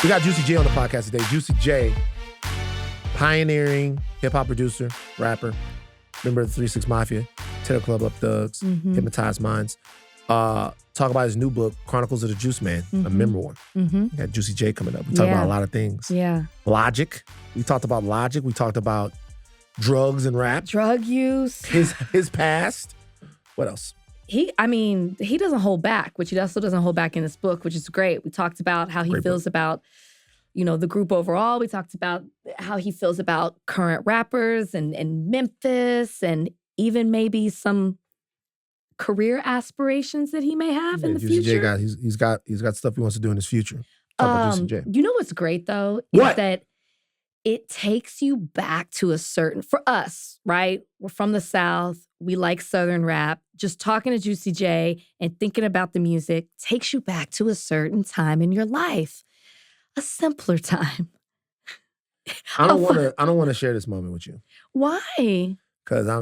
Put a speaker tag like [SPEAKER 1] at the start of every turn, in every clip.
[SPEAKER 1] We got Juicy J on the podcast today. Juicy J, pioneering hip-hop producer, rapper, member of the 3 6 Mafia, Taylor Club Up Thugs, Hypnotized Minds. Talk about his new book, Chronicles of the Juice Man, a memoir. Got Juicy J coming up. We talk about a lot of things.
[SPEAKER 2] Yeah.
[SPEAKER 1] Logic. We talked about Logic. We talked about drugs and rap.
[SPEAKER 2] Drug use.
[SPEAKER 1] His past. What else?
[SPEAKER 2] He doesn't hold back, which he also doesn't hold back in this book, which is great. We talked about how he feels about, the group overall. We talked about how he feels about current rappers and Memphis and even maybe some career aspirations that he may have in the
[SPEAKER 1] Juicy
[SPEAKER 2] future.
[SPEAKER 1] J he's got stuff he wants to do in his future. Talk about Juicy J.
[SPEAKER 2] You know what's great though?
[SPEAKER 1] What?
[SPEAKER 2] Is that it takes you back to for us, right? We're from the South. We like Southern rap. Just talking to Juicy J and thinking about the music takes you back to a certain time in your life. A simpler time.
[SPEAKER 1] I don't want to share this moment with you.
[SPEAKER 2] Why?
[SPEAKER 1] Because I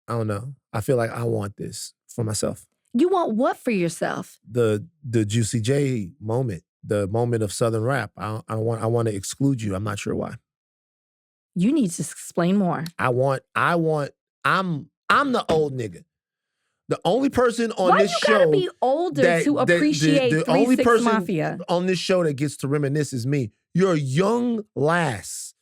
[SPEAKER 1] don't know. I feel like I want this for myself.
[SPEAKER 2] You want what for yourself?
[SPEAKER 1] The Juicy J moment, the moment of Southern rap. I want to exclude you. I'm not sure why.
[SPEAKER 2] You need to explain more.
[SPEAKER 1] I'm the old nigga. The only person on this show.
[SPEAKER 2] Why you gotta be older to appreciate
[SPEAKER 1] the
[SPEAKER 2] 3
[SPEAKER 1] only
[SPEAKER 2] 6
[SPEAKER 1] person
[SPEAKER 2] Mafia?
[SPEAKER 1] On this show that gets to reminisce is me. You're a young lass.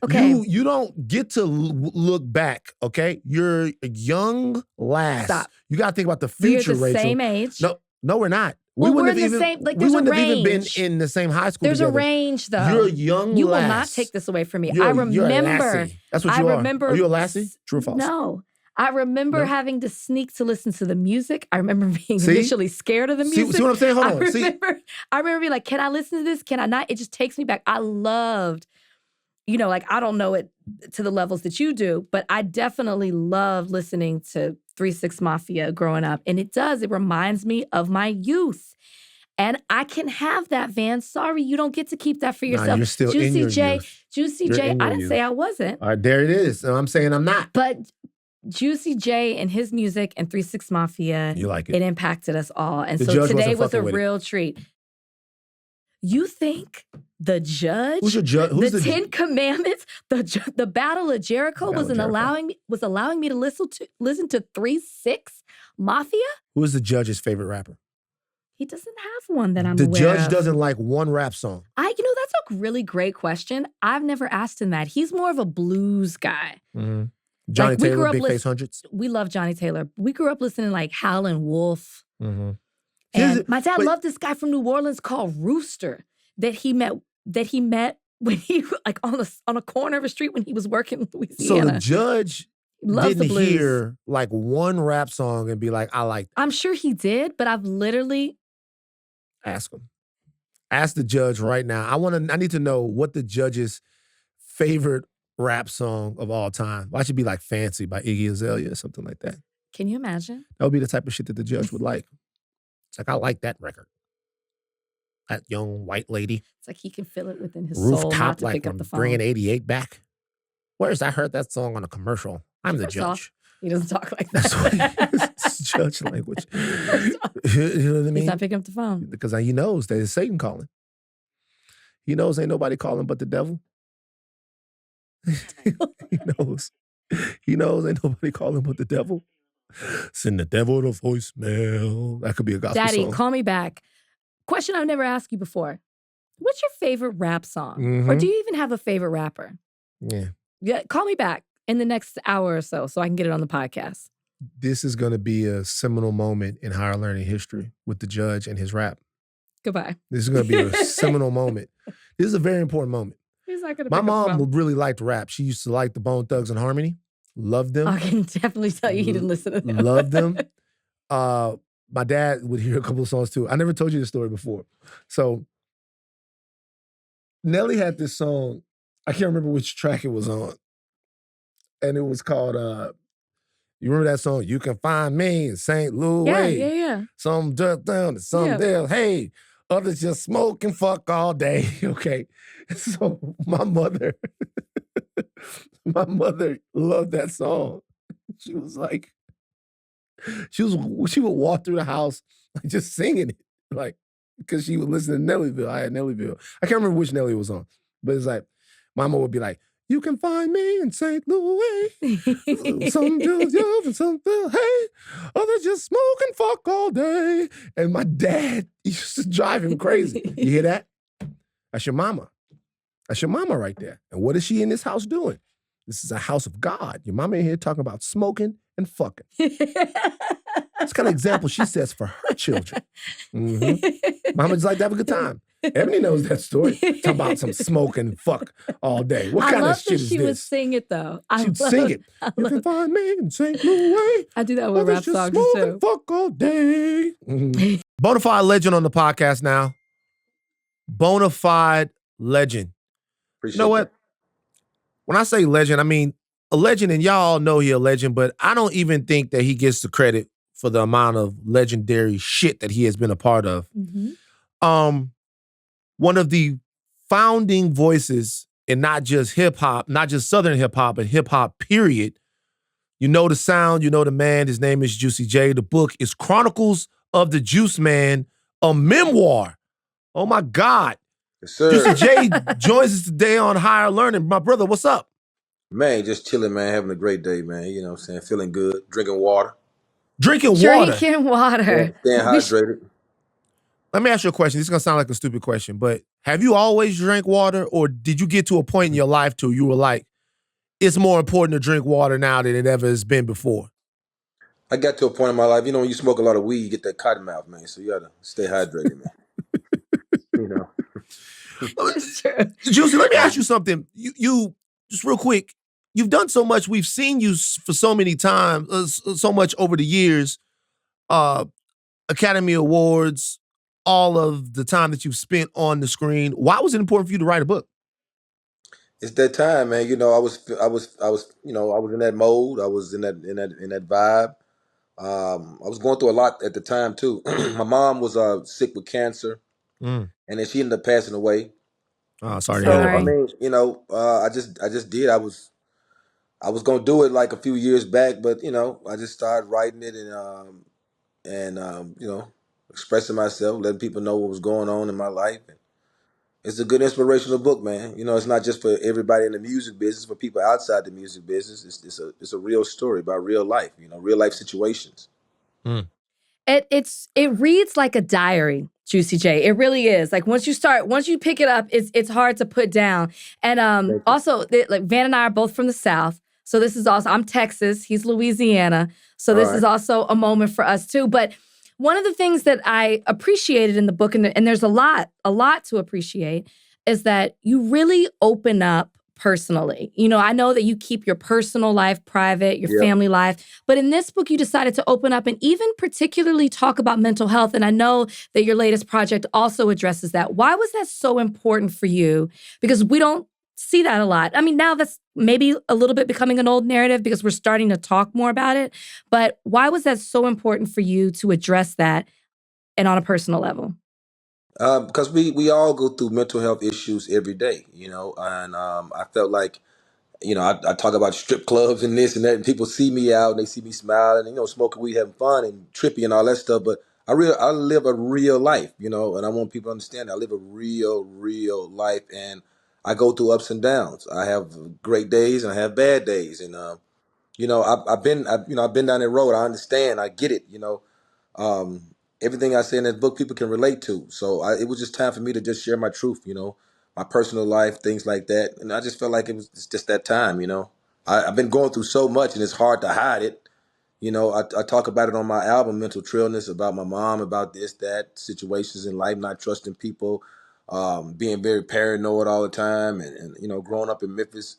[SPEAKER 2] Okay.
[SPEAKER 1] You don't get to look back, okay? You're a young lass.
[SPEAKER 2] Stop.
[SPEAKER 1] You got to think about the future,
[SPEAKER 2] We're the
[SPEAKER 1] Rachel.
[SPEAKER 2] same age.
[SPEAKER 1] No, we're not.
[SPEAKER 2] Well, we're in the same, like, there's a range.
[SPEAKER 1] We wouldn't have even been in the same high school
[SPEAKER 2] There's
[SPEAKER 1] together.
[SPEAKER 2] a range, though.
[SPEAKER 1] You're a young
[SPEAKER 2] You
[SPEAKER 1] lass.
[SPEAKER 2] will not take this away from me.
[SPEAKER 1] You're
[SPEAKER 2] I
[SPEAKER 1] a
[SPEAKER 2] remember.
[SPEAKER 1] lassie. That's what you are. Are you a lassie? True or false?
[SPEAKER 2] No. I remember having to sneak to listen to the music. I remember being initially scared of the music.
[SPEAKER 1] See what I'm saying? Hold on.
[SPEAKER 2] I remember being like, can I listen to this? Can I not? It just takes me back. I loved, I don't know it to the levels that you do, but I definitely love listening to 3 6 Mafia growing up. And it reminds me of my youth. And I can have that, Van. Sorry, you don't get to keep that for yourself.
[SPEAKER 1] Nah, you're still in your youth.
[SPEAKER 2] Juicy J, I didn't say I wasn't.
[SPEAKER 1] All right, there it is. And I'm saying I'm not.
[SPEAKER 2] But Juicy J and his music and 3 6 Mafia,
[SPEAKER 1] you like it.
[SPEAKER 2] It impacted us all. And
[SPEAKER 1] The
[SPEAKER 2] so
[SPEAKER 1] Judge
[SPEAKER 2] today
[SPEAKER 1] wasn't
[SPEAKER 2] was a
[SPEAKER 1] fucking with
[SPEAKER 2] real treat. You think the Judge?
[SPEAKER 1] Who's your judge? Who's
[SPEAKER 2] the 10 Commandments, the Battle of Jericho
[SPEAKER 1] was
[SPEAKER 2] allowing me to listen to 3 6 Mafia?
[SPEAKER 1] Who is the Judge's favorite rapper?
[SPEAKER 2] He doesn't have one that I'm
[SPEAKER 1] the
[SPEAKER 2] aware of.
[SPEAKER 1] Judge doesn't like one rap song.
[SPEAKER 2] That's a really great question. I've never asked him that. He's more of a blues guy.
[SPEAKER 1] Mm-hmm. Johnny Taylor, Big Face Hundreds.
[SPEAKER 2] We love Johnny Taylor. We grew up listening like Howlin' Wolf.
[SPEAKER 1] Mm-hmm.
[SPEAKER 2] And my dad loved this guy from New Orleans called Rooster that he met when he on a corner of a street when he was working in Louisiana.
[SPEAKER 1] So the Judge didn't hear like one rap song and be like, I like that.
[SPEAKER 2] I'm sure he did, but I've literally
[SPEAKER 1] ask him. Ask the Judge right now. I need to know what the Judge's favorite rap song of all time. Well, I should be like Fancy by Iggy Azalea or something like that.
[SPEAKER 2] Can you imagine?
[SPEAKER 1] That would be the type of shit that the Judge would like. It's like, I like that record. That young white lady.
[SPEAKER 2] It's like he can feel it within his soul not to pick up the phone.
[SPEAKER 1] Bringing 88 back. Where's I heard that song on a commercial? I'm the Judge.
[SPEAKER 2] He doesn't talk like that.
[SPEAKER 1] That's what it's Judge language. You know what I mean?
[SPEAKER 2] He's not picking up the phone.
[SPEAKER 1] Because he knows that it's Satan calling. He knows ain't nobody calling but the devil. He knows. He knows ain't nobody calling but the devil. Send the devil the voicemail. That could be a gospel
[SPEAKER 2] Daddy,
[SPEAKER 1] song.
[SPEAKER 2] call me back. Question I've never asked you before. What's your favorite rap song?
[SPEAKER 1] Mm-hmm.
[SPEAKER 2] Or do you even have a favorite rapper? Yeah, call me back in the next hour or so I can get it on the podcast.
[SPEAKER 1] This is going to be a seminal moment in higher learning history with the Judge and his rap.
[SPEAKER 2] Goodbye.
[SPEAKER 1] This is going to be a seminal moment. This is a very important moment.
[SPEAKER 2] He's not gonna
[SPEAKER 1] My mom really liked rap. She used to like the Bone Thugs and Harmony. Loved them.
[SPEAKER 2] I can definitely tell you he didn't listen to them.
[SPEAKER 1] Loved them. My dad would hear a couple of songs too. I never told you this story before. So Nelly had this song. I can't remember which track it was on. And it was called, you remember that song? You Can Find Me in St. Louis.
[SPEAKER 2] Yeah.
[SPEAKER 1] Some dirt down to some there. Hey, others just smoke and fuck all day. Okay. So my mother loved that song. She was like, she would walk through the house like just singing it. Like, because she would listen to Nellyville. I had Nellyville. I can't remember which Nelly was on, but it's like, Mama would be like, you can find me in St. Louis. Some feels young and some feel hey. Others just smoke and fuck all day. And my dad used to drive him crazy. You hear that? That's your mama. That's your mama right there. And what is she in this house doing? This is a house of God. Your mama in here talking about smoking and fucking. That's kind of example she sets for her children. Mm-hmm. Mama just like to have a good time. Ebony knows that story. Talk about some smoke and fuck all day. What kind of shit is this?
[SPEAKER 2] She would sing it though.
[SPEAKER 1] She'd sing it. You can find me in St. Louis.
[SPEAKER 2] I do that with rap songs
[SPEAKER 1] smoke
[SPEAKER 2] too.
[SPEAKER 1] And fuck all day. Mm-hmm. Bonafide legend on the podcast now. Bonafide legend.
[SPEAKER 3] Appreciate
[SPEAKER 1] you know what?
[SPEAKER 3] That.
[SPEAKER 1] When I say legend, I mean a legend, and y'all know he a legend, but I don't even think that he gets the credit for the amount of legendary shit that he has been a part of.
[SPEAKER 2] Mm-hmm.
[SPEAKER 1] One of the founding voices in not just hip hop, not just Southern hip hop, but hip hop period. You know the sound, you know the man. His name is Juicy J. The book is Chronicles of the Juice Man, a memoir. Oh my God.
[SPEAKER 3] Yes, sir.
[SPEAKER 1] Juicy J joins us today on Higher Learning. My brother, what's up?
[SPEAKER 3] Man, just chilling, man. Having a great day, man. You know what I'm saying? Feeling good. Drinking water.
[SPEAKER 1] Drinking water.
[SPEAKER 2] Staying
[SPEAKER 3] hydrated.
[SPEAKER 1] Let me ask you a question. This is going to sound like a stupid question, but have you always drank water, or did you get to a point in your life to you were like, it's more important to drink water now than it ever has been before?
[SPEAKER 3] I got to a point in my life, when you smoke a lot of weed, you get that cotton mouth, man. So you got to stay hydrated, man.
[SPEAKER 1] Juicy, let me ask you something. You just real quick, you've done so much. We've seen you for so many times, so much over the years, Academy Awards, all of the time that you've spent on the screen. Why was it important for you to write a book?
[SPEAKER 3] It's that time, man. I was in that mode. I was in that vibe. I was going through a lot at the time too. My mom was sick with cancer, and then she ended up passing away.
[SPEAKER 1] Oh, sorry.
[SPEAKER 3] So I mean, I just did. I was gonna do it like a few years back, but I just started writing it and expressing myself, letting people know what was going on in my life. It's a good inspirational book, man. It's not just for everybody in the music business, for people outside the music business. It's a real story about real life, real life situations.
[SPEAKER 2] It reads like a diary, Juicy J. It really is. Like once you pick it up, it's hard to put down. And also, like Van and I are both from the South. So this is also, I'm Texas, he's Louisiana. So this is also a moment for us too. But one of the things that I appreciated in the book, and there's a lot to appreciate, is that you really open up personally. I know that you keep your personal life private, your family life, but in this book, you decided to open up and even particularly talk about mental health. And I know that your latest project also addresses that. Why was that so important for you? Because we don't see that a lot. I mean, now that's maybe a little bit becoming an old narrative because we're starting to talk more about it. But why was that so important for you to address that and on a personal level?
[SPEAKER 3] Because we all go through mental health issues every day, and I felt like, I talk about strip clubs and this and that, and people see me out and they see me smiling, and, smoking weed, having fun and trippy and all that stuff. But I live a real life, and I want people to understand that I live a real life, and I go through ups and downs. I have great days and I have bad days, and I've been down that road. I understand. I get it. Everything I say in that book, people can relate to. So it was just time for me to just share my truth. My personal life, things like that, and I just felt like it's just that time. I've been going through so much, and it's hard to hide it. I talk about it on my album, Mental Trillness, about my mom, about this, that, situations in life, not trusting people, being very paranoid all the time, and growing up in Memphis.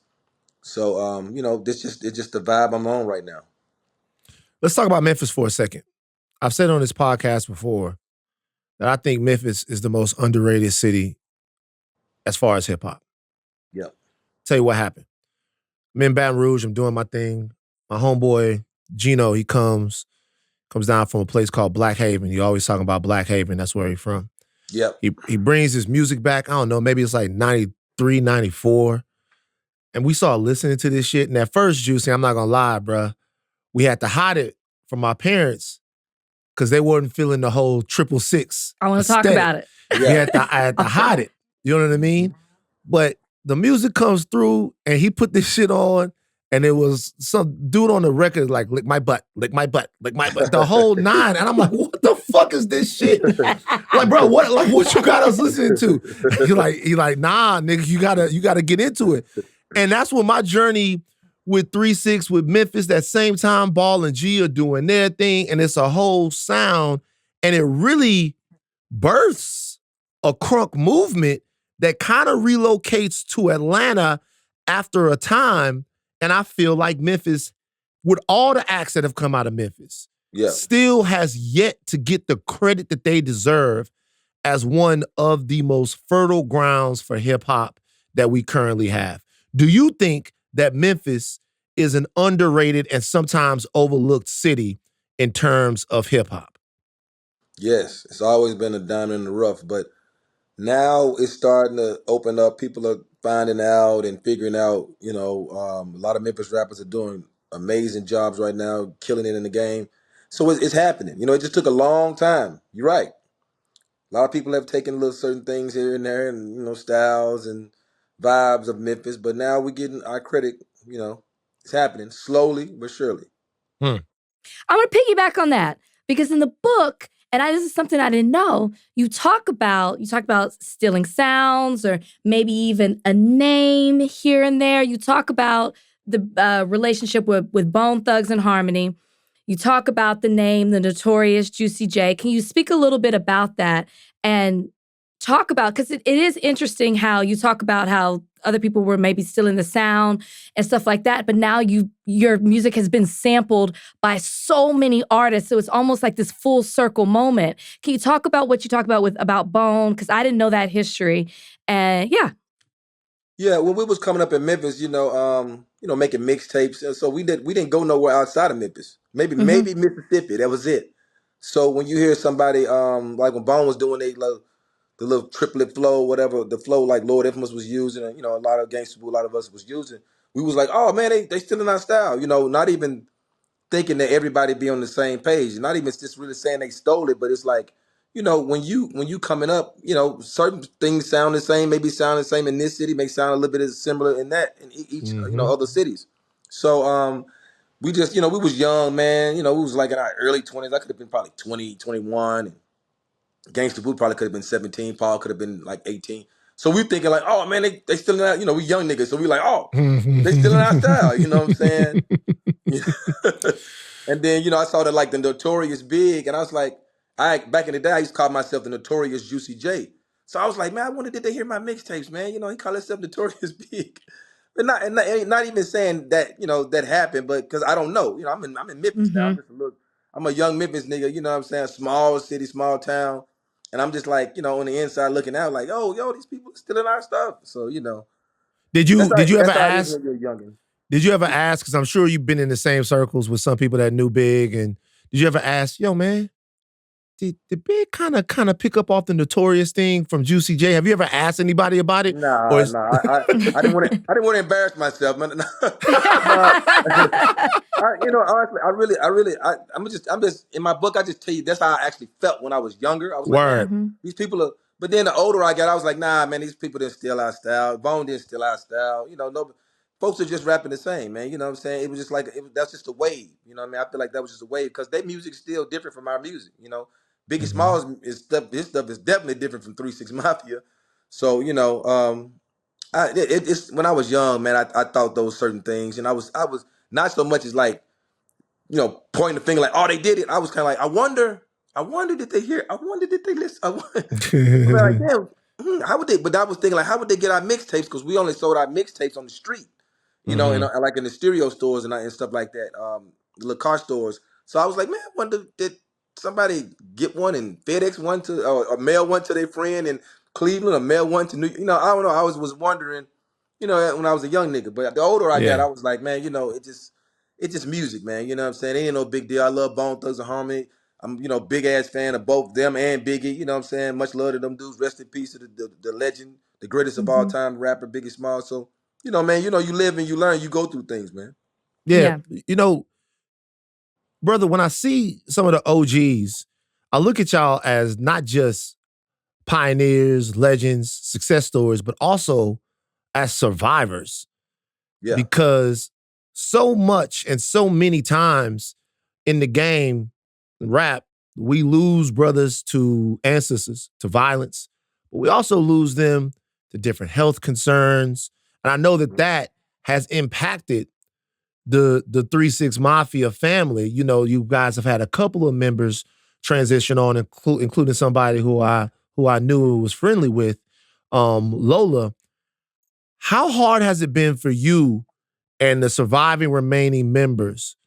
[SPEAKER 3] So, it's just the vibe I'm on right now.
[SPEAKER 1] Let's talk about Memphis for a second. I've said on this podcast before that I think Memphis is the most underrated city as far as hip hop.
[SPEAKER 3] Yep.
[SPEAKER 1] Tell you what happened. I'm in Baton Rouge. I'm doing my thing. My homeboy, Gino, he comes down from a place called Black Haven. He always talking about Black Haven. That's where he's from.
[SPEAKER 3] Yep.
[SPEAKER 1] He brings his music back. I don't know, maybe it's like 93, 94. And we started listening to this shit. And at first, Juicy, I'm not going to lie, bruh, we had to hide it from my parents because they weren't feeling the whole 666.
[SPEAKER 2] I want to talk about it.
[SPEAKER 1] Yeah, I had to hide it. You know what I mean? But the music comes through, and he put this shit on, and it was some dude on the record like, lick my butt, lick my butt, lick my butt, the whole nine. And I'm like, what the fuck is this shit? Like, bro, what you got us listening to? He like, nah, nigga, you gotta get into it. And that's what my journey with 3 6 with Memphis, that same time Ball and G are doing their thing, and it's a whole sound, and it really births a crunk movement that kind of relocates to Atlanta after a time. And I feel like Memphis, with all the acts that have come out of Memphis, still has yet to get the credit that they deserve as one of the most fertile grounds for hip hop that we currently have. Do you think that Memphis is an underrated and sometimes overlooked city in terms of hip hop?
[SPEAKER 3] Yes, it's always been a diamond in the rough, but now it's starting to open up. People are finding out and figuring out, a lot of Memphis rappers are doing amazing jobs right now, killing it in the game. So it's happening. It just took a long time. You're right. A lot of people have taken little certain things here and there and, styles and vibes of Memphis, but now we're getting our credit, it's happening slowly but surely.
[SPEAKER 2] I'm going to piggyback on that because in the book, and this is something I didn't know, you talk about stealing sounds or maybe even a name here and there. You talk about the relationship with Bone Thugs and Harmony. You talk about the name, the notorious Juicy J. Can you speak a little bit about that and talk about, because it is interesting how you talk about how other people were maybe stealing the sound and stuff like that, but now your music has been sampled by so many artists, so it's almost like this full circle moment. Can you talk about what you talk about about Bone? Because I didn't know that history, and yeah.
[SPEAKER 3] Yeah, when we was coming up in Memphis, making mixtapes, so we didn't go nowhere outside of Memphis. Maybe Mississippi, that was it. So when you hear somebody like when Bone was doing the little triplet flow, whatever the flow like Lord Infamous was using, and a lot of gangsta, a lot of us was using, we was like, oh man, they still in our style, not even thinking that everybody be on the same page, not even just really saying they stole it, but it's like, when you coming up, certain things sound the same, maybe sound the same in this city, may sound a little bit similar in that in each other cities. So we just, we was young, man, we was like in our early 20s. I could have been probably 20, 21, and Gangsta Boo probably could have been 17. Paul could have been like 18. So we thinking like, oh man, they still in that, we young niggas. So we like, oh, they still in our style, you know what I'm saying? And then, I saw that like the Notorious Big, and I was like, back in the day, I used to call myself the Notorious Juicy J. So I was like, man, I wonder did they hear my mixtapes, man? He called himself Notorious Big. But not even saying that, that happened, but because I don't know. I'm in Memphis now. I'm a young Memphis nigga, you know what I'm saying? Small city, small town. And I'm just like, on the inside looking out like, oh, yo, these people are stealing our stuff. So,
[SPEAKER 1] Did you ever ask?
[SPEAKER 3] When you're youngin'.
[SPEAKER 1] Did you ever ask? Because I'm sure you've been in the same circles with some people that knew Big. And did you ever ask, yo, man, did Big kind of pick up off the Notorious thing from Juicy J? Have you ever asked anybody about it?
[SPEAKER 3] Nah. I didn't want to embarrass myself, man. Honestly, I'm just in my book. I just tell you that's how I actually felt when I was younger. I was like, man, these people are. But then the older I got, I was like, nah, man, these people didn't steal our style. Bone didn't steal our style. No, folks are just rapping the same, man. You know what I'm saying? It was just like that's just a wave. You know what I mean? I feel like that was just a wave because their music's still different from our music. Biggie Smalls his stuff is definitely different from 3 6 Mafia. So it's when I was young, man. I thought those certain things, and I was not so much as like pointing the finger like, oh, they did it. I was kind of like, I wonder did they hear? I wonder did they listen? I'm like, damn, how would they? But I was thinking like, how would they get our mixtapes? Because we only sold our mixtapes on the street, and like in the stereo stores and stuff like that, the little car stores. So I was like, man, I wonder did somebody get one and FedEx one to or mail one to their friend in Cleveland or mail one to New York? I don't know. I was wondering, when I was a young nigga. But the older I got, I was like, man, it's just music, man. You know what I'm saying? It ain't no big deal. I love Bone Thugs and Harmony. I'm, big ass fan of both them and Biggie. You know what I'm saying? Much love to them dudes. Rest in peace to the legend, the greatest of all time rapper, Biggie Smalls. So, man, you live and you learn. You go through things, man.
[SPEAKER 1] Yeah. brother, when I see some of the OGs, I look at y'all as not just pioneers, legends, success stories, but also as survivors.
[SPEAKER 3] Yeah.
[SPEAKER 1] Because so much and so many times in the game, rap, we lose brothers to ancestors, to violence, but we also lose them to different health concerns. And I know that that has impacted the 3-6 Mafia family. You know, you guys have had a couple of members transition on, including somebody who I knew and was friendly with, Lola. How hard has it been for you and the surviving remaining members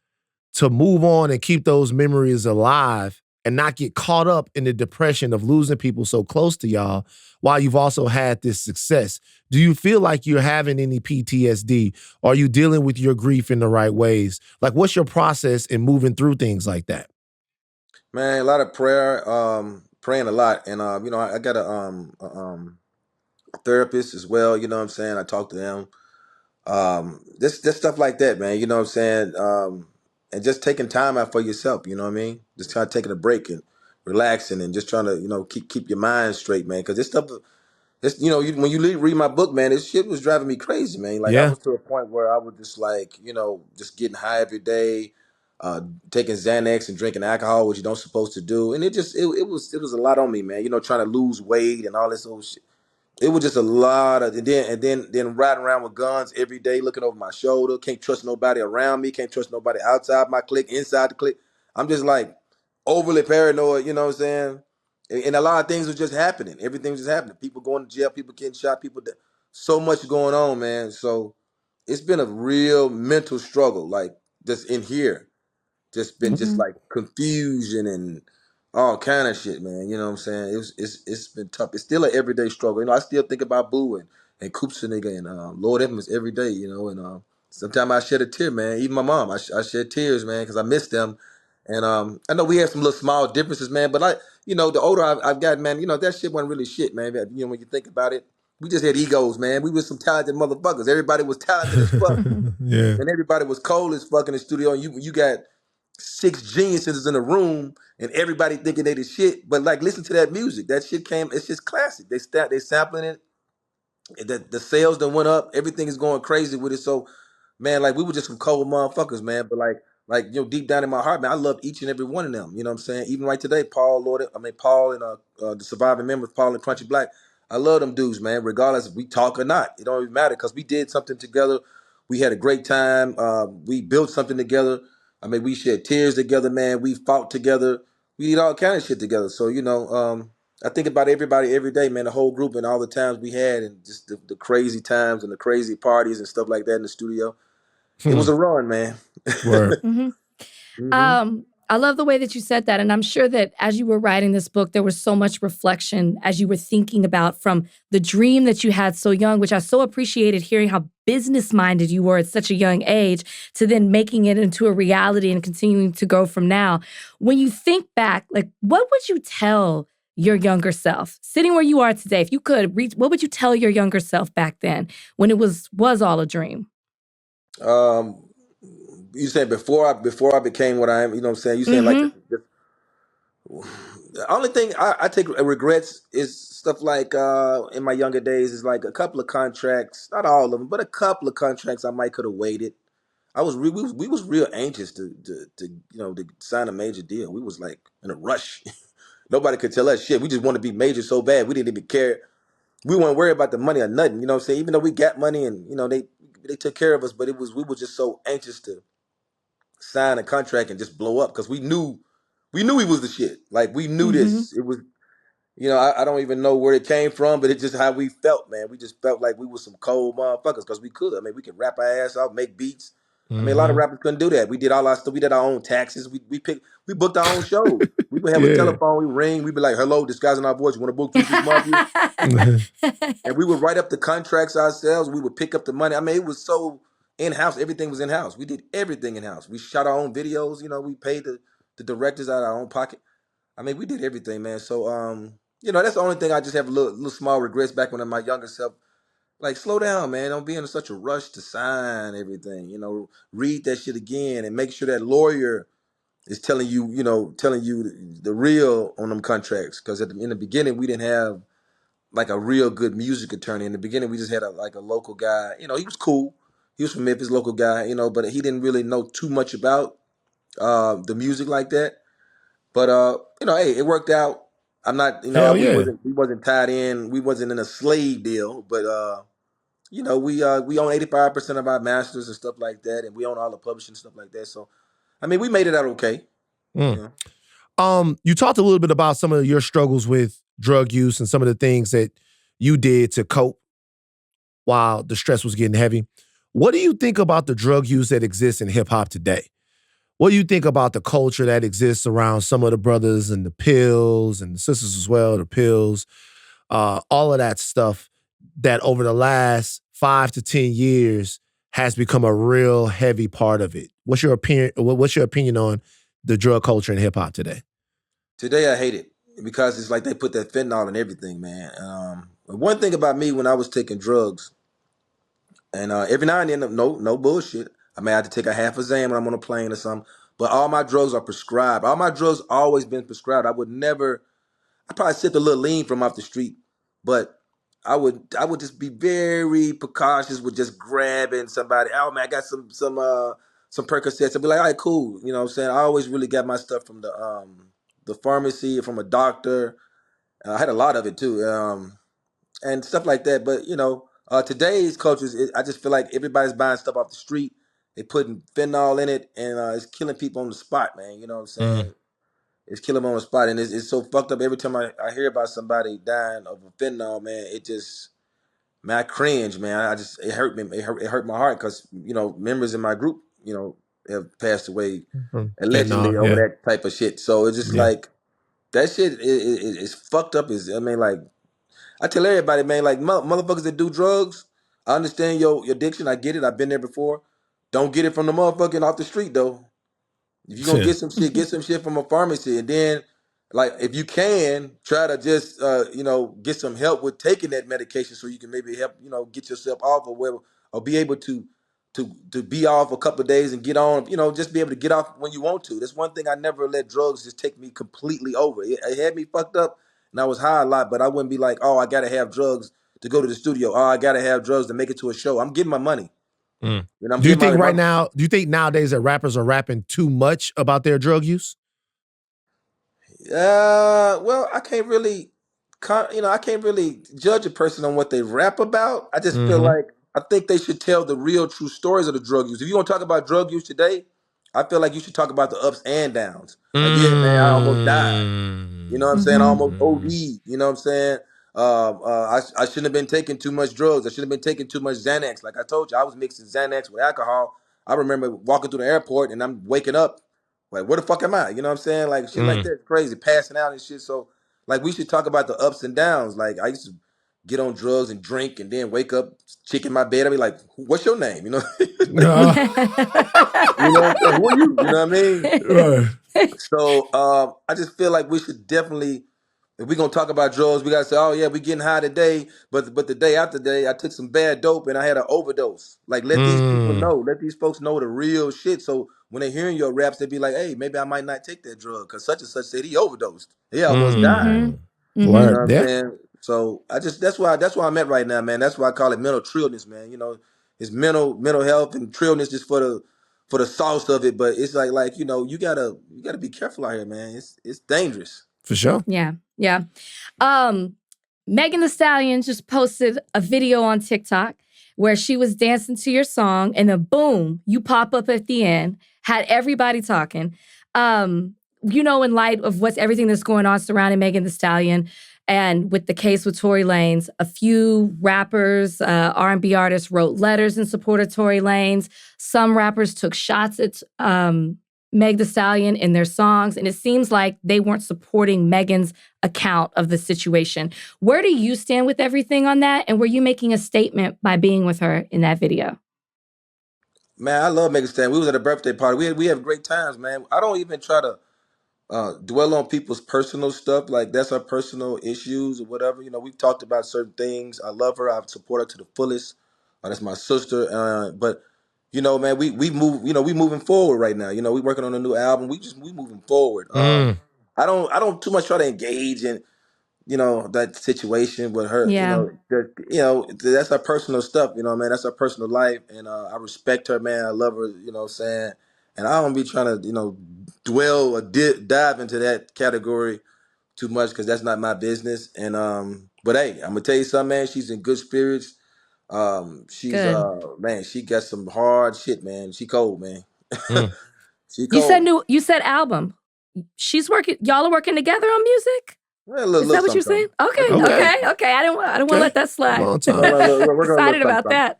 [SPEAKER 1] to move on and keep those memories alive and not get caught up in the depression of losing people so close to y'all while you've also had this success? Do you feel like you're having any PTSD? Are you dealing with your grief in the right ways? Like, what's your process in moving through things like that?
[SPEAKER 3] Man, a lot of prayer, praying a lot. And, I got a therapist as well. You know what I'm saying? I talk to them. This stuff like that, man. You know what I'm saying? And just taking time out for yourself. You know what I mean? Just kind of taking a break and relaxing and just trying to, keep your mind straight, man. Because this stuff, when you read my book, man, this shit was driving me crazy, man. Like I
[SPEAKER 1] Yeah.
[SPEAKER 3] was to a point where I was just like, just getting high every day, taking Xanax and drinking alcohol, which you don't supposed to do, and it was a lot on me, man. Trying to lose weight and all this old shit. It was just a lot of, and then riding around with guns every day, looking over my shoulder. Can't trust nobody around me. Can't trust nobody outside my clique, inside the clique. I'm just like overly paranoid. You know what I'm saying? And a lot of things was just happening. Everything was just happening. People going to jail. People getting shot. So much going on, man. So it's been a real mental struggle, like just in here. Just been just like confusion and all kind of shit, man. You know what I'm saying? It's been tough. It's still an everyday struggle. I still think about Boo and Coops nigga and Lord Evans every day. And sometimes I shed a tear, man. Even my mom, I shed tears, man, because I miss them. And I know we have some little small differences, man. But the older I've gotten, man, that shit wasn't really shit, man. When you think about it, we just had egos, man. We were some talented motherfuckers. Everybody was talented as fuck,
[SPEAKER 1] Yeah.
[SPEAKER 3] and everybody was cold as fuck in the studio. And you got six geniuses in a room and everybody thinking they the shit. But like, listen to that music. That shit came. It's just classic. They sampling it. The sales that went up. Everything is going crazy with it. So, man, like we were just some cold motherfuckers, man. But deep down in my heart, man, I love each and every one of them. You know what I'm saying? Even right today, Paul and the surviving members, Paul and Crunchy Black. I love them dudes, man. Regardless if we talk or not, it don't even matter because we did something together. We had a great time. We built something together. We shed tears together, man. We fought together. We did all kind of shit together. So I think about everybody every day, man. The whole group and all the times we had, and just the crazy times and the crazy parties and stuff like that in the studio. It was a run, man.
[SPEAKER 1] Word.
[SPEAKER 2] I love the way that you said that. And I'm sure that as you were writing this book, there was so much reflection as you were thinking about from the dream that you had so young, which I so appreciated hearing how business-minded you were at such a young age, to then making it into a reality and continuing to go from now. When you think back, like, what would you tell your younger self, sitting where you are today? If you could reach, what would you tell your younger self back then when it was all a dream?
[SPEAKER 3] You said before I became what I am. You know what I'm saying? You saying like the only thing I take regrets is stuff like in my younger days is like a couple of contracts, not all of them, but a couple of contracts I might could have waited. We was real anxious to sign a major deal. We was like in a rush. Nobody could tell us shit. We just want to be major so bad. We didn't even care. We weren't worried about the money or nothing. You know what I'm saying? Even though we got money and they took care of us, but we were just so anxious to sign a contract and just blow up because we knew he was the shit. Like we knew this. It was I don't even know where it came from, but it's just how we felt, man. We just felt like we were some cold motherfuckers because we could. We could rap our ass off, make beats. A lot of rappers couldn't do that. We did all our stuff. We did our own taxes. We booked our own shows. We would have a
[SPEAKER 1] Yeah.
[SPEAKER 3] telephone. We ring. We'd be like, "Hello," disguising our voice. You want to book 3 6 Mafia? And we would write up the contracts ourselves. We would pick up the money. It was so in-house. Everything was in-house. We did everything in-house. We shot our own videos. We paid the directors out of our own pocket. We did everything, man. So, that's the only thing I just have a little small regrets back when I'm my younger self. Like, slow down, man. Don't be in such a rush to sign everything. Read that shit again and make sure that lawyer is telling you, telling you the real on them contracts. Because in the beginning, we didn't have like a real good music attorney. In the beginning, we just had a local guy. He was cool. He was from Memphis, local guy. But he didn't really know too much about the music like that. But hey, it worked out. I'm not,
[SPEAKER 1] Hell
[SPEAKER 3] we
[SPEAKER 1] yeah.
[SPEAKER 3] wasn't tied in. We wasn't in a slave deal, but we own 85% of our masters and stuff like that, and we own all the publishing and stuff like that. So, I mean, we made it out okay.
[SPEAKER 1] Mm.
[SPEAKER 3] Yeah.
[SPEAKER 1] You talked a little bit about some of your struggles with drug use and some of the things that you did to cope while the stress was getting heavy. What do you think about the drug use that exists in hip hop today? What do you think about the culture that exists around some of the brothers and the pills and the sisters as well, the pills, all of that stuff that over the last 5 to 10 years has become a real heavy part of it? What's your opinion? What's your opinion on the drug culture in hip hop today?
[SPEAKER 3] Today, I hate it because it's like they put that fentanyl in everything, man. One thing about me when I was taking drugs, and every now and then, no bullshit. I may have to take a half a Xan when I'm on a plane or something. But all my drugs are prescribed. All my drugs always been prescribed. I probably sipped a little lean from off the street, but I would just be very precautious with just grabbing somebody. Oh man, I got some Percocets. I'd be like, all right, cool. You know what I'm saying? I always really got my stuff from the pharmacy, from a doctor. I had a lot of it too. And stuff like that. But today's cultures, I just feel like everybody's buying stuff off the street. They putting fentanyl in it, and it's killing people on the spot, man. You know what I'm saying? It's killing them on the spot, and it's so fucked up. Every time I hear about somebody dying of a fentanyl, man, it just, man, I cringe, man. It hurt me. It hurt my heart because members in my group, have passed away allegedly
[SPEAKER 1] Fentanyl,
[SPEAKER 3] over
[SPEAKER 1] yeah.
[SPEAKER 3] that type of shit. So it's just
[SPEAKER 1] Yeah.
[SPEAKER 3] like that shit is fucked up. I mean, like, I tell everybody, man, like motherfuckers that do drugs, I understand your addiction. I get it. I've been there before. Don't get it from the motherfucking off the street though. If you're gonna
[SPEAKER 1] Yeah.
[SPEAKER 3] get some shit from a pharmacy, and then, like, if you can try to just get some help with taking that medication, so you can maybe help get yourself off, or whatever, or be able to be off a couple of days and get on, just be able to get off when you want to. That's one thing. I never let drugs just take me completely over. It had me fucked up, and I was high a lot, but I wouldn't be like, oh, I gotta have drugs to go to the studio. Oh, I gotta have drugs to make it to a show. I'm getting my money. I'm
[SPEAKER 1] Do you
[SPEAKER 3] getting
[SPEAKER 1] think
[SPEAKER 3] my
[SPEAKER 1] right now, do you think nowadays that rappers are rapping too much about their drug use?
[SPEAKER 3] Well, I can't really judge a person on what they rap about. I just feel
[SPEAKER 1] Mm-hmm.
[SPEAKER 3] like I think they should tell the real, true stories of the drug use. If you want to talk about drug use today, I feel like you should talk about the ups and downs. Like, yeah, man, I almost died. You know what I'm saying? I almost OD. You know what I'm saying? I shouldn't have been taking too much drugs. I shouldn't have been taking too much Xanax. Like I told you, I was mixing Xanax with alcohol. I remember walking through the airport and I'm waking up like, where the fuck am I? You know what I'm saying? Like, shit like that, crazy, passing out and shit. So, like, we should talk about the ups and downs. Like, I used to get on drugs and drink and then wake up, chick in my bed. I'd be like, what's your name? You know what I'm saying? Who are you? You know what I mean?
[SPEAKER 1] Right.
[SPEAKER 3] So I just feel like we should definitely, if we're gonna talk about drugs, we gotta say, oh yeah, we getting high today, but the day after day, I took some bad dope and I had an overdose. Like, let these people know, let these folks know the real shit. So when they hearing your raps, they be like, hey, maybe I might not take that drug because such and such said he overdosed. He almost died. You know
[SPEAKER 1] Word.
[SPEAKER 3] what I'm
[SPEAKER 1] Yeah.
[SPEAKER 3] saying? So that's why I'm at right now, man. That's why I call it mental trillness, man. It's mental health, and trillness just for the sauce of it. But it's like you gotta be careful out here, man. It's dangerous.
[SPEAKER 1] For sure.
[SPEAKER 2] Yeah. Yeah. Megan Thee Stallion just posted a video on TikTok where she was dancing to your song, and then boom, you pop up at the end, had everybody talking. In light of everything that's going on surrounding Megan Thee Stallion, and with the case with Tory Lanez, a few rappers, R&B artists wrote letters in support of Tory Lanez. Some rappers took shots at Meg Thee Stallion in their songs, and it seems like they weren't supporting Megan's account of the situation. Where do you stand with everything on that? And were you making a statement by being with her in that video?
[SPEAKER 3] Man, I love Megan Thee Stallion. We was at a birthday party. We have great times, man. I don't even try to dwell on people's personal stuff. Like, that's her personal issues or whatever. We've talked about certain things. I love her. I support her to the fullest. That's my sister. But man, we move, we moving forward right now. We working on a new album. We moving forward. I don't too much try to engage in, that situation with her.
[SPEAKER 2] Yeah.
[SPEAKER 3] That's our personal stuff. Man, that's our personal life, and I respect her, man. I love her. You know what I'm saying? And I don't be trying to, dwell or dive into that category too much because that's not my business. And but hey, I'm gonna tell you something, man. She's in good spirits. She's
[SPEAKER 2] Good.
[SPEAKER 3] man, she got some hard shit, man. She cold, man. She
[SPEAKER 2] You
[SPEAKER 3] cold.
[SPEAKER 2] you said album. She's working. Y'all are working together on music.
[SPEAKER 3] Well,
[SPEAKER 2] Is that what you're saying? Okay. I didn't want to let that slide.
[SPEAKER 1] Long time.
[SPEAKER 3] We're
[SPEAKER 2] Excited about that.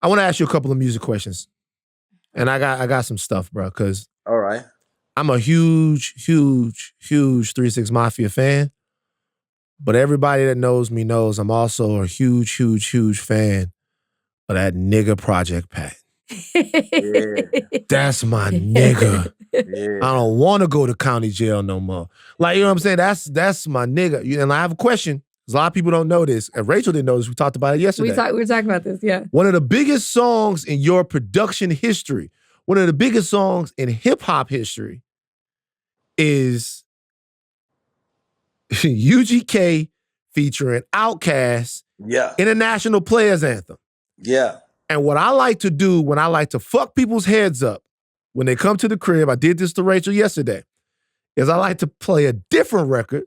[SPEAKER 1] I want to ask you a couple of music questions, and I got some stuff, bro. Because
[SPEAKER 3] all right,
[SPEAKER 1] I'm a huge 3 6 Mafia fan. But everybody that knows me knows I'm also a huge fan of that nigga Project Pat.
[SPEAKER 3] Yeah.
[SPEAKER 1] That's my nigga.
[SPEAKER 3] Yeah.
[SPEAKER 1] I don't want to go to county jail no more. Like, you know what I'm saying? That's my nigga. And I have a question. A lot of people don't know this. And Rachel didn't know this. We talked about it yesterday.
[SPEAKER 2] We were talking about this, yeah.
[SPEAKER 1] One of the biggest songs in your production history, one of the biggest songs in hip-hop history is UGK featuring Outkast,
[SPEAKER 3] Yeah.
[SPEAKER 1] International Players Anthem.
[SPEAKER 3] Yeah.
[SPEAKER 1] And what I like to do when I like to fuck people's heads up when they come to the crib, I did this to Rachel yesterday, is I like to play a different record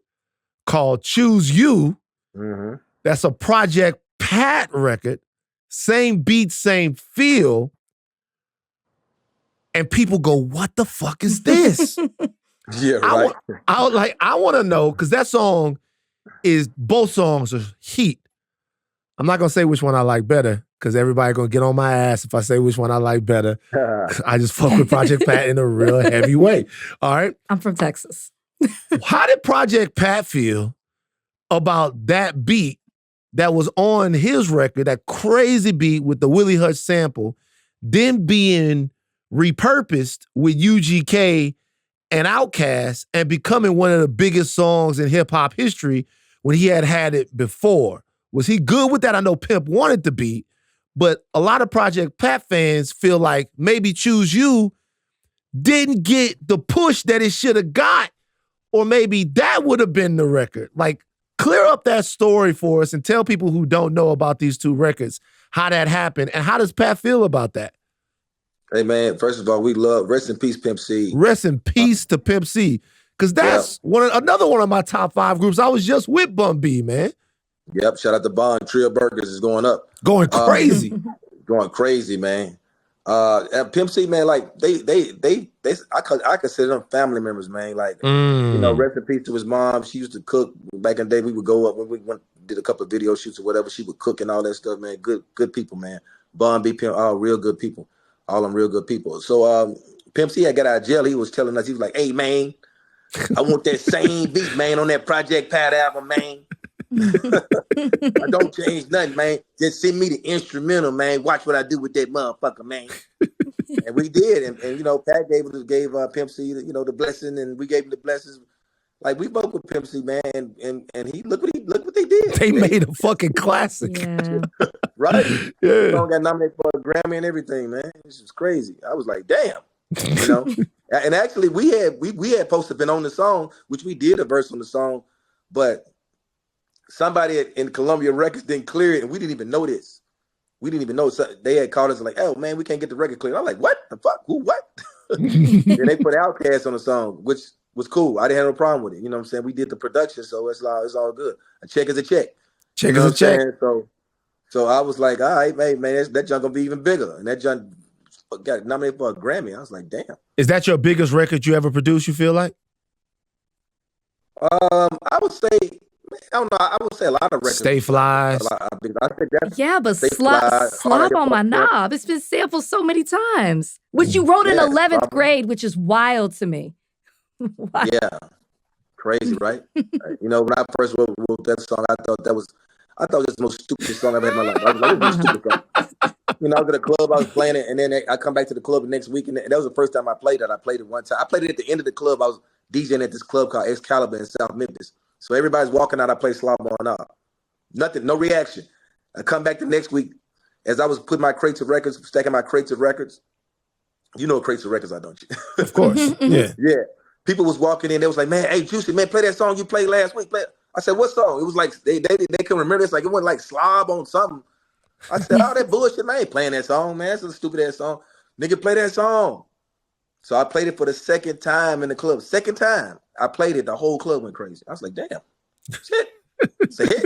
[SPEAKER 1] called Choose You.
[SPEAKER 3] Mm-hmm.
[SPEAKER 1] That's a Project Pat record. Same beat, same feel. And people go, what the fuck is this?
[SPEAKER 3] Yeah, right.
[SPEAKER 1] I want to know, because that song is, both songs are heat. I'm not going to say which one I like better, because everybody going to get on my ass if I say which one I like better. I just fuck with Project Pat in a real heavy way. All right?
[SPEAKER 2] I'm from Texas.
[SPEAKER 1] How did Project Pat feel about that beat that was on his record, that crazy beat with the Willie Hutch sample, then being repurposed with UGK and Outkast and becoming one of the biggest songs in hip-hop history when he had it before? Was he good with that? I know Pimp wanted to be, but a lot of Project Pat fans feel like maybe Choose You didn't get the push that it should have got, or maybe that would have been the record. Like, clear up that story for us and tell people who don't know about these two records how that happened, and how does Pat feel about that?
[SPEAKER 3] Hey, man, first of all, we love, rest in peace, Pimp C.
[SPEAKER 1] Rest in peace to Pimp C. Because that's another one of my top 5 groups. I was just with Bun B, man.
[SPEAKER 3] Yep, shout out to Bond. Trill Burgers is going up.
[SPEAKER 1] Going crazy.
[SPEAKER 3] Going crazy, man. And Pimp C, man, like I consider them family members, man. Like, rest in peace to his mom. She used to cook back in the day. We would go up when we did a couple of video shoots or whatever. She would cook and all that stuff, man. Good people, man. Bond B, Pimp, all real good people. All them real good people. So Pimp C had got out of jail. He was telling us, he was like, hey, man, I want that same beat, man, on that Project Pat album, man. I don't change nothing, man. Just send me the instrumental, man. Watch what I do with that motherfucker, man. And we did. And Pat gave Pimp C, the blessing, and we gave him the blessings. Like, we both with Pimp C, man, and he look what they did.
[SPEAKER 1] They made a fucking classic.
[SPEAKER 2] Yeah.
[SPEAKER 3] Right?
[SPEAKER 1] Yeah.
[SPEAKER 3] The song got nominated for a Grammy and everything, man. This is crazy. I was like, damn. And actually we had supposed to have been on the song, which we did a verse on the song, but somebody in Columbia Records didn't clear it, and we didn't even know this. We didn't even know. So they had called us like, oh man, we can't get the record cleared. I'm like, what the fuck? Who, what? Then they put Outkast on the song, which was cool. I didn't have no problem with it. You know what I'm saying? We did the production, so it's all good. A check is a check.
[SPEAKER 1] Check is a check.
[SPEAKER 3] So I was like, all right, man, that junk gonna be even bigger. And that junk got nominated for a Grammy. I was like, damn.
[SPEAKER 1] Is that your biggest record you ever produced, you feel like?
[SPEAKER 3] I would say, I don't know, I would say a lot of records.
[SPEAKER 1] Stay Flies.
[SPEAKER 3] I think that's,
[SPEAKER 2] Yeah, but
[SPEAKER 3] Stay
[SPEAKER 2] Slob
[SPEAKER 3] Fly,
[SPEAKER 2] on My Knob. It's been sampled so many times. Which you wrote in 11th grade, which is wild to me. Wow.
[SPEAKER 3] Yeah. Crazy, right? When I first wrote that song, I thought it was the most stupidest song I've ever had in my life. I was like, this is stupid song. I was at a club, I was playing it, and then I come back to the club the next week, and that was the first time I played it. I played it one time. I played it at the end of the club. I was DJing at this club called Excalibur in South Memphis. So everybody's walking out, I play Slob on Up. Nothing, no reaction. I come back the next week, as I was putting my crates of records, stacking my crates of records, you know what crates of records are, don't you?
[SPEAKER 1] Of course. Yeah.
[SPEAKER 3] Yeah. People was walking in, they was like, man, hey, Juicy, man, play that song you played last week. Play it. I said, what song? It was like, they can remember this, like it went like slob on something. I said, oh, that bullshit, man, I ain't playing that song, man. That's a stupid ass song. Nigga, play that song. So I played it for the second time in the club. Second time I played it, the whole club went crazy. I was like, damn, shit. It's a hit.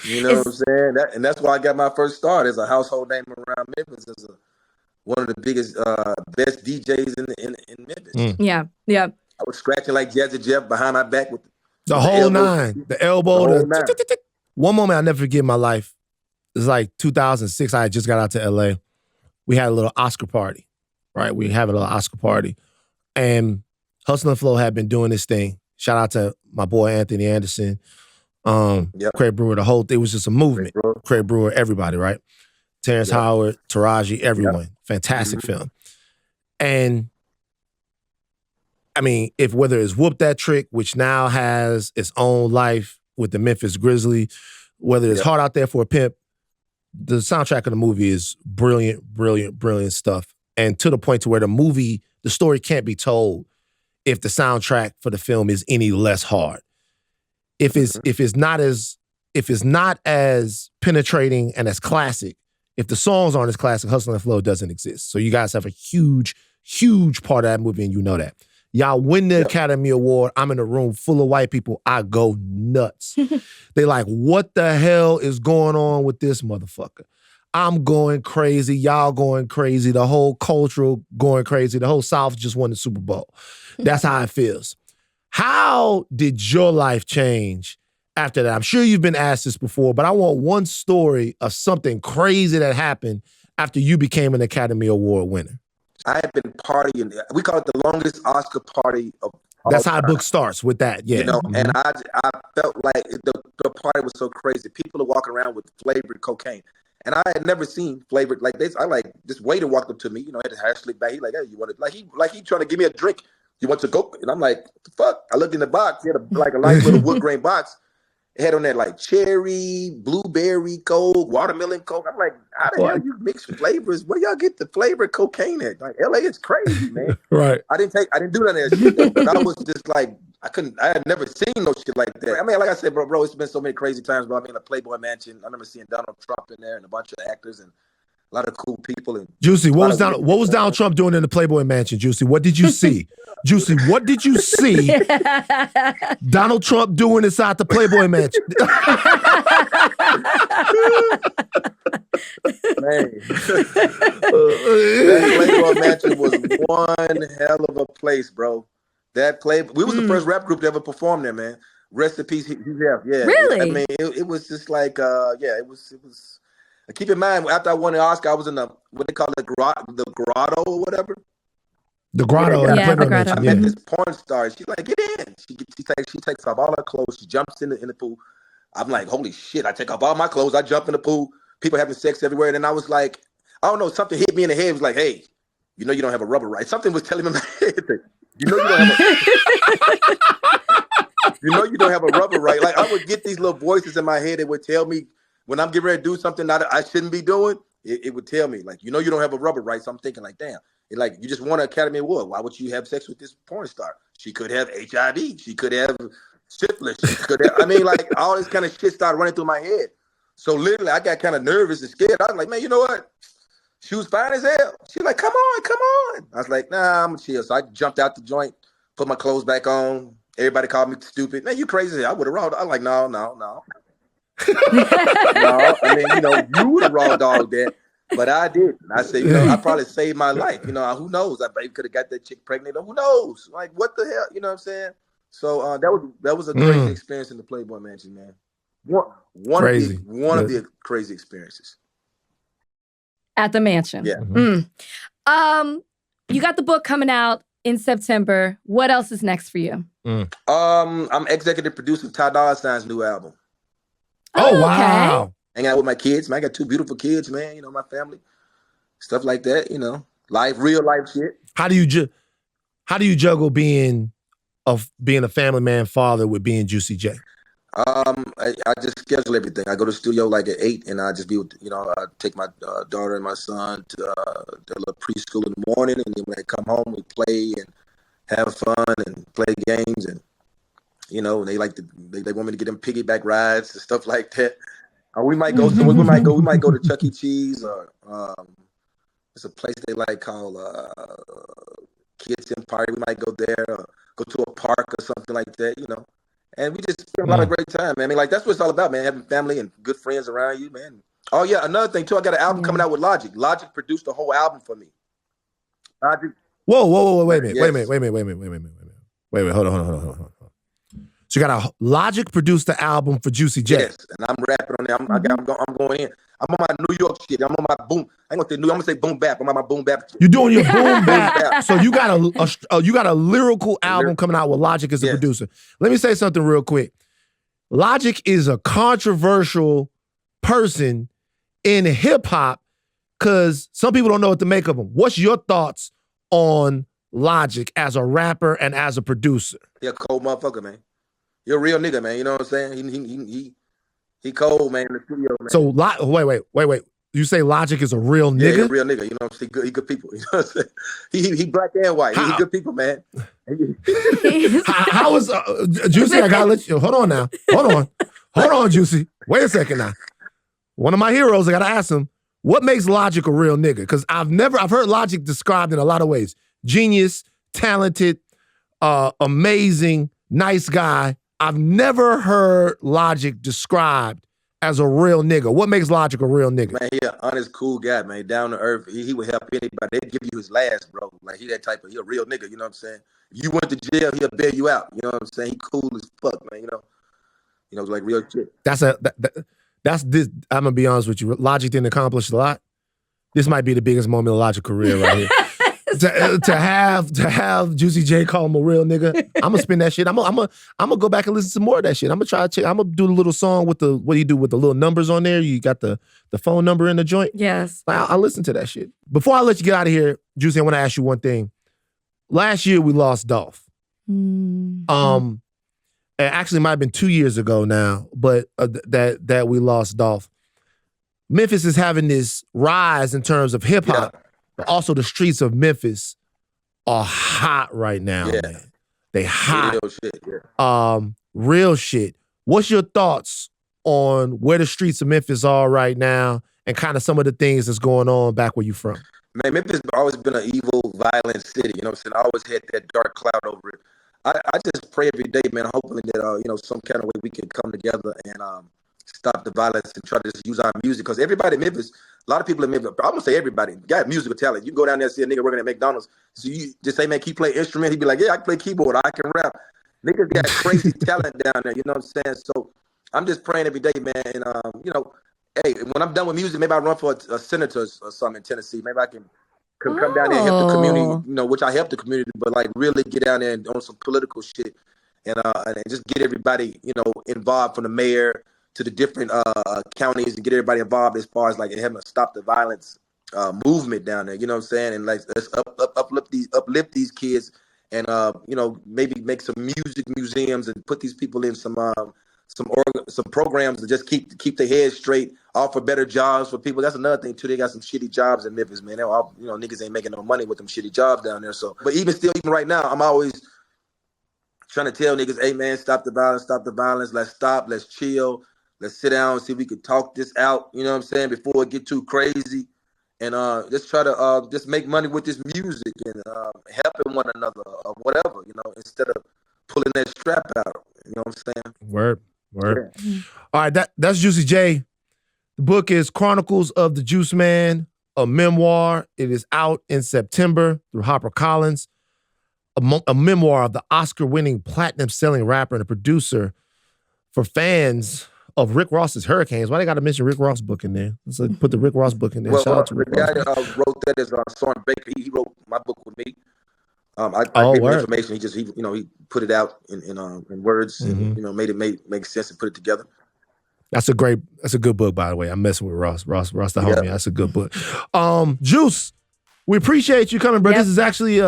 [SPEAKER 3] You know what I'm saying? And that's why I got my first start as a household name around Memphis, as one of the biggest, best DJs in Memphis.
[SPEAKER 2] Yeah, yeah.
[SPEAKER 3] I was scratching like Jazzy Jeff behind my back with
[SPEAKER 1] the whole nine, the elbow.
[SPEAKER 3] The whole nine.
[SPEAKER 1] One moment I'll never forget in my life. It was like 2006. I had just got out to LA. We had a little Oscar party, right? We had a little Oscar party. And Hustle and Flow had been doing this thing. Shout out to my boy Anthony Anderson, Craig Brewer, the whole thing. It was just a movement. Craig Brewer, everybody, right? Terrence Howard, Taraji, everyone. Fantastic film. And I mean, whether it's Whoop That Trick, which now has its own life with the Memphis Grizzly, whether it's Hard Out There for a Pimp, the soundtrack of the movie is brilliant, brilliant, brilliant stuff. And to the point to where the story can't be told if the soundtrack for the film is any less hard. If it's not as penetrating and as classic, if the songs aren't as classic, Hustle and Flow doesn't exist. So you guys have a huge, huge part of that movie, and you know that. Y'all win the Academy Award. I'm in a room full of white people. I go nuts. They like, what the hell is going on with this motherfucker? I'm going crazy. Y'all going crazy. The whole cultural going crazy. The whole South just won the Super Bowl. That's how it feels. How did your life change after that? I'm sure you've been asked this before, but I want one story of something crazy that happened after you became an Academy Award winner. I
[SPEAKER 3] had been partying. We call it the longest Oscar party of all
[SPEAKER 1] That's how
[SPEAKER 3] time.
[SPEAKER 1] a book starts, with that, yeah.
[SPEAKER 3] You know, and I felt like the party was so crazy. People are walking around with flavored cocaine. And I had never seen flavored like this. I like this waiter walked up to me, you know, had his hair slicked back. He like, hey, you want it? Like he trying to give me a drink. You want to go? And I'm like, what the fuck? I looked in the box. He had a nice little wood grain box. It had on that like cherry, blueberry coke, watermelon coke. I'm like, how the hell you mix flavors? Where y'all get the flavored cocaine at? Like LA is crazy, man.
[SPEAKER 1] Right.
[SPEAKER 3] I didn't do none of that shit though, but I was just like, I had never seen no shit like that. I mean, like I said, bro, it's been so many crazy times, bro. I mean, a Playboy Mansion. I remember seeing Donald Trump in there and a bunch of actors and a lot of cool people. And
[SPEAKER 1] Juicy, what was Donald Trump doing in the Playboy Mansion, Juicy? What did you see? Juicy, what did you see Donald Trump doing inside the Playboy Mansion?
[SPEAKER 3] Man. That Playboy Mansion was one hell of a place, bro. We was the first rap group to ever perform there, man. Rest in peace, yeah.
[SPEAKER 2] Really?
[SPEAKER 3] I mean, it was just like, it was. Keep in mind, after I won the Oscar, I was in what they call the grotto or whatever.
[SPEAKER 1] The grotto.
[SPEAKER 2] Yeah, the grotto.
[SPEAKER 3] I met this porn star. She's like, get in. She takes off all her clothes. She jumps in the pool. I'm like, holy shit. I take off all my clothes. I jump in the pool. People having sex everywhere. And then I was like, I don't know, something hit me in the head. It was like, hey, you know you don't have a rubber right. Something was telling me in my head that, you know you don't have a rubber right. Like I would get these little voices in my head that would tell me when I'm getting ready to do something that I shouldn't be doing, it would tell me, like, you know you don't have a rubber right. So I'm thinking like, damn, like you just won an Academy Award. Why would you have sex with this porn star? She could have HIV. She could have syphilis. She could have, I mean, like all this kind of shit started running through my head. So literally I got kind of nervous and scared. I was like, man, you know what? She was fine as hell. She was like, come on. I was like, nah, I'm gonna chill. So I jumped out the joint, put my clothes back on. Everybody called me stupid. Man, you crazy. I would have raw. I'm like, no. No, I mean, you know, you would have raw dog that, but I didn't. I said, you know, I probably saved my life. You know, who knows? I maybe could have got that chick pregnant. Or who knows? Like, what the hell? You know what I'm saying? So that was a crazy experience in the Playboy Mansion, man. One of the crazy experiences.
[SPEAKER 2] At the mansion.
[SPEAKER 3] Yeah.
[SPEAKER 2] Mm-hmm. You got the book coming out in September. What else is next for you?
[SPEAKER 3] I'm executive producer of Ty Dolla $ign's new album.
[SPEAKER 1] Oh, wow.
[SPEAKER 2] Okay.
[SPEAKER 3] Hanging out with my kids, man. I got 2 beautiful kids, man. You know, my family. Stuff like that, you know. Real life shit.
[SPEAKER 1] How do you juggle being a family man father with being Juicy J?
[SPEAKER 3] I just schedule everything. I go to the studio like at 8, and I just be with, I take my daughter and my son to their little preschool in the morning, and then when they come home, we play and have fun and play games, and they they want me to get them piggyback rides and stuff like that. We might go to Chuck E. Cheese, or it's a place they like called Kids Empire. We might go there, or go to a park or something like that, And we just spend a lot of great time, man. I mean, like, that's what it's all about, man. Having family and good friends around you, man. Oh yeah, another thing too. I got an album coming out with Logic. Logic produced the whole album for me. Logic.
[SPEAKER 1] Whoa, wait a minute. Wait, hold on. So you got a Logic produced the album for Juicy J.
[SPEAKER 3] Yes, and I'm rapping on there. I'm going in. I'm on my New York shit. I'm on my boom. I ain't gonna say New. I'm gonna say boom bap. I'm on my boom bap shit.
[SPEAKER 1] You're doing your boom bap. So you got a lyrical album coming out with Logic as a producer. Let me say something real quick. Logic is a controversial person in hip hop because some people don't know what to make of him. What's your thoughts on Logic as a rapper and as a producer?
[SPEAKER 3] He a cold motherfucker, man. You're a real nigga, man. You know what I'm saying? He cold, man, in the studio, man.
[SPEAKER 1] So, wait. You say Logic is a real nigga?
[SPEAKER 3] Yeah, he's a real nigga. You know what I'm saying? He good people. You know what I'm saying? He black and white. He good people, man.
[SPEAKER 1] How is Juicy? I gotta let you. Hold on now. Hold on, Juicy. Wait a second now. One of my heroes, I gotta ask him, what makes Logic a real nigga? Because I've heard Logic described in a lot of ways. Genius, talented, amazing, nice guy. I've never heard Logic described as a real nigga. What makes Logic a real nigga?
[SPEAKER 3] Man, he an honest, cool guy, man. Down to earth. He would help anybody. They'd give you his last, bro. Like, he a real nigga, you know what I'm saying? If you went to jail, he'll bail you out. You know what I'm saying? He cool as fuck, man, like real shit.
[SPEAKER 1] That's this. I'm gonna be honest with you. Logic didn't accomplish a lot. This might be the biggest moment of Logic's career right here. to have Juicy J call him a real nigga, I'm gonna spin that shit. I'm gonna go back and listen to more of that shit. I'm gonna try to check. I'm gonna do the little song with the what do you do with the little numbers on there? You got the phone number in the joint.
[SPEAKER 2] Yes,
[SPEAKER 1] I'll listen to that shit. Before I let you get out of here, Juicy, I want to ask you one thing. Last year we lost Dolph. Mm-hmm. It actually might have been 2 years ago now, but that we lost Dolph. Memphis is having this rise in terms of hip hop. Yeah. But also the streets of Memphis are hot right now, man. They hot.
[SPEAKER 3] Real shit, yeah.
[SPEAKER 1] Real shit. What's your thoughts on where the streets of Memphis are right now and kind of some of the things that's going on back where you from?
[SPEAKER 3] Man, Memphis has always been an evil, violent city. You know what I'm saying? I always had that dark cloud over it. I just pray every day, man, hoping that, some kind of way we can come together and stop the violence and try to just use our music. Because everybody in Memphis, a lot of people in Memphis, I'm going to say everybody, got musical talent. You can go down there and see a nigga working at McDonald's. So you just say, man, can you play instrument? He'd be like, yeah, I can play keyboard. I can rap. Niggas got crazy talent down there. You know what I'm saying? So I'm just praying every day, man. And, hey, when I'm done with music, maybe I run for a senator or something in Tennessee. Maybe I can come down there and help the community, which I help the community, but like really get down there and on some political shit and just get everybody, involved from the mayor to the different counties and get everybody involved as far as like having a stop the violence movement down there. You know what I'm saying? And like let's uplift these kids and maybe make some music museums and put these people in some programs to just keep their heads straight, offer better jobs for people. That's another thing too. They got some shitty jobs in Memphis, man. Niggas ain't making no money with them shitty jobs down there. So, but even right now, I'm always trying to tell niggas, hey man, stop the violence. Let's stop. Let's chill. Let's sit down and see if we can talk this out. You know what I'm saying? Before it get too crazy, and just try to just make money with this music and helping one another or whatever. Instead of pulling that strap out. You know what I'm saying?
[SPEAKER 1] Word. Yeah. All right, that's Juicy J. The book is Chronicles of the Juice Man, a memoir. It is out in September through HarperCollins. A memoir of the Oscar-winning, platinum-selling rapper and a producer for fans of Rick Ross's Hurricanes. Why they got to mention Rick Ross' book in there? Let's put the Rick Ross book in there.
[SPEAKER 3] Well,
[SPEAKER 1] shout out to Rick
[SPEAKER 3] the
[SPEAKER 1] Ross.
[SPEAKER 3] guy that wrote that is Soren Baker. He wrote my book with me. I gave him information. He put it out in words and made it make sense and put it together.
[SPEAKER 1] That's a good book, by the way. I'm messing with Ross the homie. That's a good book. Juice, we appreciate you coming, bro. Yep. This is actually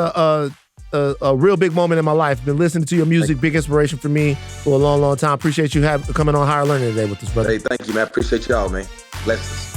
[SPEAKER 1] a real big moment in my life. Been listening to your music, big inspiration for me for a long, long time. Appreciate you coming on Higher Learning today with us, brother.
[SPEAKER 3] Hey, thank you, man. Appreciate y'all, man. Blessings.